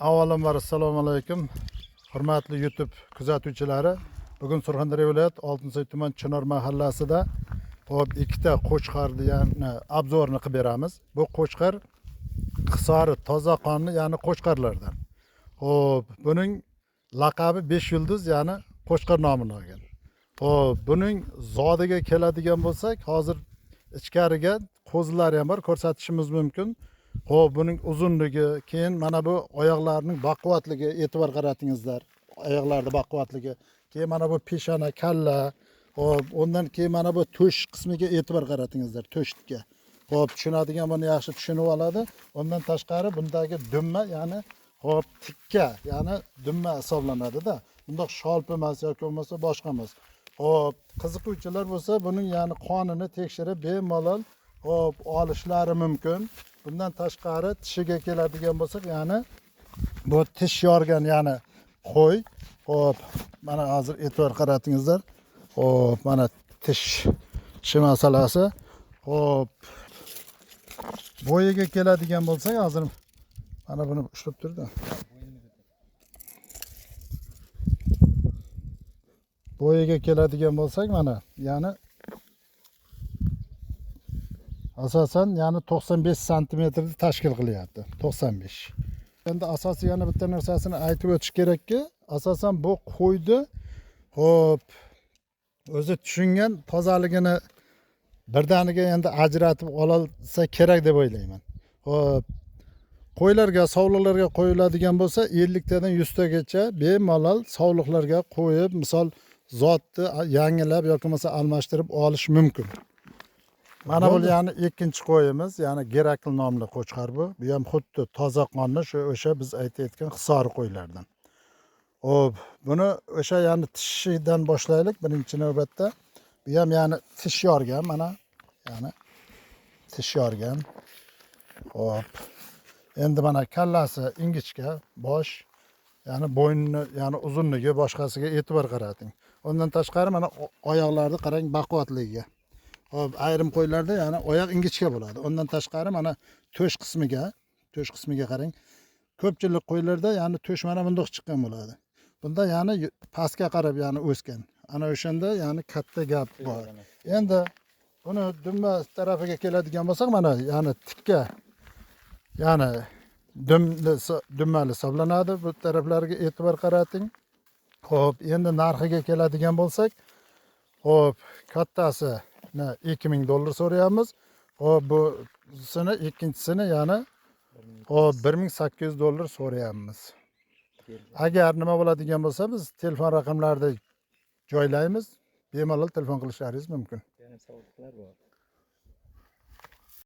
Avvalambor assalomu alaykum. Hurmatli YouTube kuzatuvchilari, bugun Surxondaryo viloyat Oltinsoy tuman Chinor mahallasida ikkita qo'chqarni, ya'ni obzorni qilib beramiz. Bu qo'chqar Hisori toza qonli, ya'ni qo'chqarlardan. Buning laqabi 5 yulduz, ya'ni qo'chqar nomini olgan. Buning zodiga keladigan bo'lsak, hozir ichkariga qo'zilari ham bor, ko'rsatishimiz mumkin. Buning uzunligi, keyin mana bu oyoqlarining baquvvatligi e'tibor qaratingizlar. Oyoqlarning baquvvatligi, keyin mana bu peshona, kalla, ondan keyin mana bu to'sh qismiga e'tibor qaratingizlar, to'shga. Tushunadigan buni yaxshi tushunib oladi. Ondan tashqari bundagi dumma, ya'ni tikka, ya'ni dumma hisoblanadi-da. Bunda sholp emas yoki bo'lmasa boshqa emas. Qiziquvchilar bo'lsa, buning ya'ni qonini tekshirib bemalol olishlari mumkin. Bundan tashqari tishiga keladigan bo'lsak, ya'ni bu tish yorgan, ya'ni qo'y. Mana hozir e'tibor qaratingizlar. Mana tish masalasi. Bo'yiga keladigan bo'lsak, hozir mana buni ushlab turdi. Bo'yiga keladigan bo'lsak, mana ya'ni asosan ya'ni 95 santimetrni tashkil qilyapti. 95. Endi asosiy yana bitta narsasini aytib o'tish kerakki, asosan bu qo'yni o'zi tushungan tozaligini birdaniga endi ajratib olsa kerak deb o'ylayman. Qo'ylarga, sovliqlarga qo'yiladigan bo'lsa 50 tadan 100 tagacha bemalol sovliqlarga qo'yib, misol zotni yangilab yoki bo'lmasa almashtirib olish mumkin. Mana bu ya'ni ikkinchi qo'yimiz, ya'ni Gerakl nomli qo'chqar bu. Bu ham xuddi toza qonni, o'sha biz aytayotgan Hisori qo'ylardan. Buni o'sha ya'ni tishidan boshlaylik birinchi navbatda. Bu ham ya'ni tish yorgan, mana ya'ni tish yorgan. Endi mana kallasi ingichka, bosh, ya'ni bo'yni, ya'ni uzunligi, boshqasiga e'tibor qarating. Ondan tashqari mana oyoqlarni qarang, baquvvatligiga. Ayrim qo'ylarda ya'ni oyoq ingichka bo'ladi. Ondan tashqari mana to'sh qismiga qarang. Ko'pchilik qo'ylarda ya'ni to'sh mana bundoq chiqqan bo'ladi. Bunda ya'ni pastga qarab ya'ni o'sgan. Ana o'shanda ya'ni katta gap bor. Endi buni dumma tarafiga keladigan bo'lsak, mana ya'ni tikka, ya'ni dummali hisoblanadi. Bu taraflarga e'tibor qarating. Endi narxiga keladigan bo'lsak, kattasi $2000 so'rayapmiz. Busini ikkinchisini ya'ni $1800 so'rayapmiz. Agar nima bo'ladigan bo'lsa, biz telefon raqamlarini joylaymiz. Bemalol telefon qilishlaringiz mumkin. Yana savollar bor.